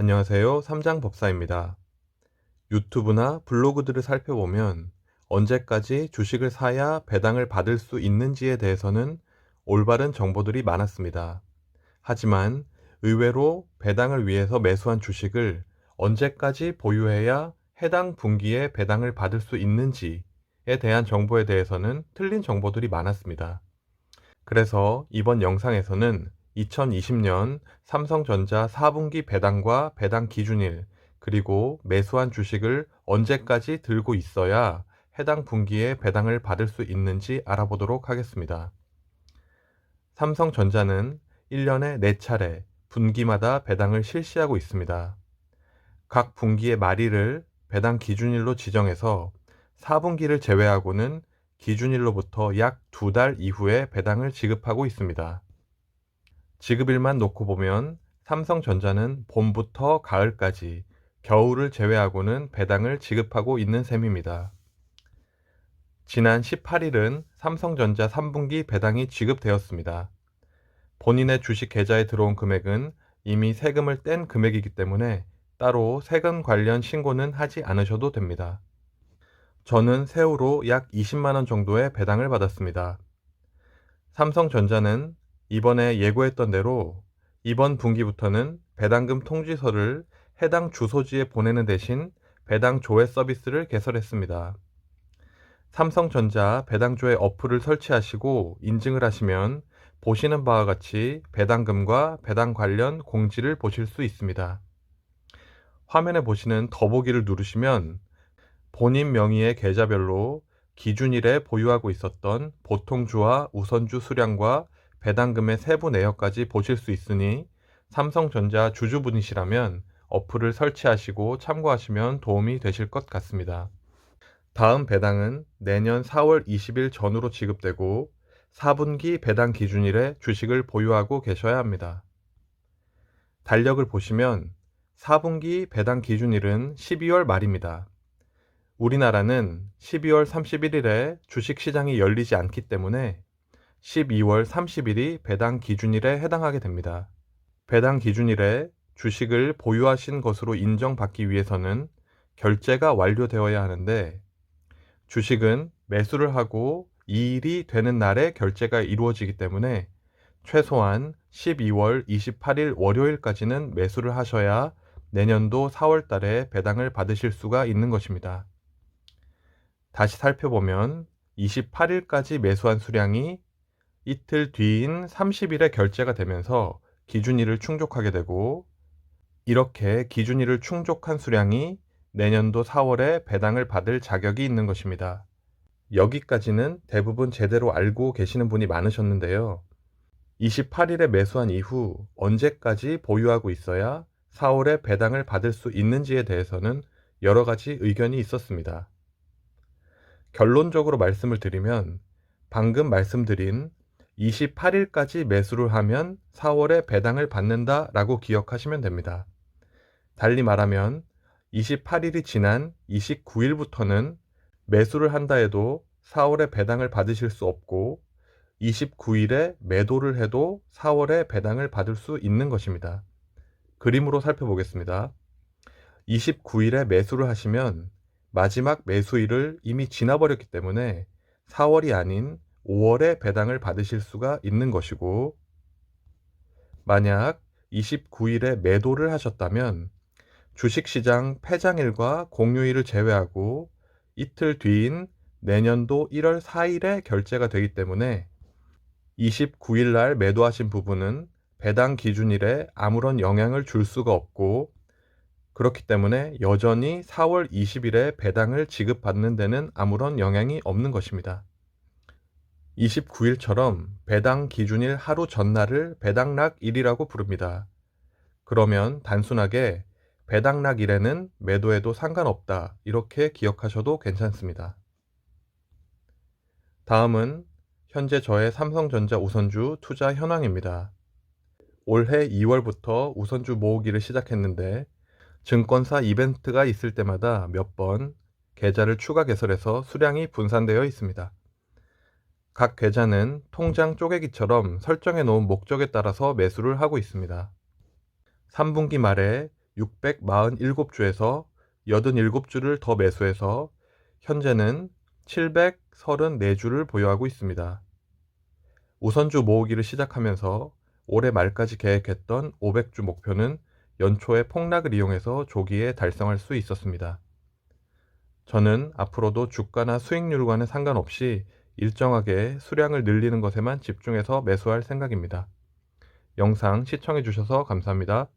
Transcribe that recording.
안녕하세요. 삼장법사입니다. 유튜브나 블로그들을 살펴보면 언제까지 주식을 사야 배당을 받을 수 있는지에 대해서는 올바른 정보들이 많았습니다. 하지만 의외로 배당을 위해서 매수한 주식을 언제까지 보유해야 해당 분기에 배당을 받을 수 있는지에 대한 정보에 대해서는 틀린 정보들이 많았습니다. 그래서 이번 영상에서는 2020년 삼성전자 4분기 배당과 배당 기준일, 그리고 매수한 주식을 언제까지 들고 있어야 해당 분기에 배당을 받을 수 있는지 알아보도록 하겠습니다. 삼성전자는 1년에 4차례 분기마다 배당을 실시하고 있습니다. 각 분기의 말일을 배당 기준일로 지정해서 4분기를 제외하고는 기준일로부터 약 2달 이후에 배당을 지급하고 있습니다. 지급일만 놓고 보면 삼성전자는 봄부터 가을까지 겨울을 제외하고는 배당을 지급하고 있는 셈입니다. 지난 18일은 삼성전자 3분기 배당이 지급되었습니다. 본인의 주식 계좌에 들어온 금액은 이미 세금을 뗀 금액이기 때문에 따로 세금 관련 신고는 하지 않으셔도 됩니다. 저는 세후로 약 20만 원 정도의 배당을 받았습니다. 삼성전자는 이번에 예고했던 대로 이번 분기부터는 배당금 통지서를 해당 주소지에 보내는 대신 배당 조회 서비스를 개설했습니다. 삼성전자 배당조회 어플을 설치하시고 인증을 하시면 보시는 바와 같이 배당금과 배당 관련 공지를 보실 수 있습니다. 화면에 보시는 더보기를 누르시면 본인 명의의 계좌별로 기준일에 보유하고 있었던 보통주와 우선주 수량과 배당금의 세부 내역까지 보실 수 있으니 삼성전자 주주분이시라면 어플을 설치하시고 참고하시면 도움이 되실 것 같습니다. 다음 배당은 내년 4월 20일 전후로 지급되고 4분기 배당 기준일에 주식을 보유하고 계셔야 합니다. 달력을 보시면 4분기 배당 기준일은 12월 말입니다. 우리나라는 12월 31일에 주식시장이 열리지 않기 때문에 12월 30일이 배당 기준일에 해당하게 됩니다. 배당 기준일에 주식을 보유하신 것으로 인정받기 위해서는 결제가 완료되어야 하는데 주식은 매수를 하고 2일이 되는 날에 결제가 이루어지기 때문에 최소한 12월 28일 월요일까지는 매수를 하셔야 내년도 4월 달에 배당을 받으실 수가 있는 것입니다. 다시 살펴보면 28일까지 매수한 수량이 이틀 뒤인 30일에 결제가 되면서 기준일을 충족하게 되고 이렇게 기준일을 충족한 수량이 내년도 4월에 배당을 받을 자격이 있는 것입니다. 여기까지는 대부분 제대로 알고 계시는 분이 많으셨는데요. 28일에 매수한 이후 언제까지 보유하고 있어야 4월에 배당을 받을 수 있는지에 대해서는 여러 가지 의견이 있었습니다. 결론적으로 말씀을 드리면 방금 말씀드린 28일까지 매수를 하면 4월에 배당을 받는다라고 기억하시면 됩니다. 달리 말하면 28일이 지난 29일부터는 매수를 한다 해도 4월에 배당을 받으실 수 없고 29일에 매도를 해도 4월에 배당을 받을 수 있는 것입니다. 그림으로 살펴보겠습니다. 29일에 매수를 하시면 마지막 매수일을 이미 지나버렸기 때문에 4월이 아닌 5월에 배당을 받으실 수가 있는 것이고 만약 29일에 매도를 하셨다면 주식시장 폐장일과 공휴일을 제외하고 이틀 뒤인 내년도 1월 4일에 결제가 되기 때문에 29일 날 매도하신 부분은 배당 기준일에 아무런 영향을 줄 수가 없고 그렇기 때문에 여전히 4월 20일에 배당을 지급받는 데는 아무런 영향이 없는 것입니다. 29일처럼 배당 기준일 하루 전날을 배당락일이라고 부릅니다. 그러면 단순하게 배당락일에는 매도해도 상관없다 이렇게 기억하셔도 괜찮습니다. 다음은 현재 저의 삼성전자 우선주 투자 현황입니다. 올해 2월부터 우선주 모으기를 시작했는데 증권사 이벤트가 있을 때마다 몇 번 계좌를 추가 개설해서 수량이 분산되어 있습니다. 각 계좌는 통장 쪼개기처럼 설정해 놓은 목적에 따라서 매수를 하고 있습니다. 3분기 말에 647주에서 87주를 더 매수해서 현재는 734주를 보유하고 있습니다. 우선주 모으기를 시작하면서 올해 말까지 계획했던 500주 목표는 연초에 폭락을 이용해서 조기에 달성할 수 있었습니다. 저는 앞으로도 주가나 수익률과는 상관없이 일정하게 수량을 늘리는 것에만 집중해서 매수할 생각입니다. 영상 시청해 주셔서 감사합니다.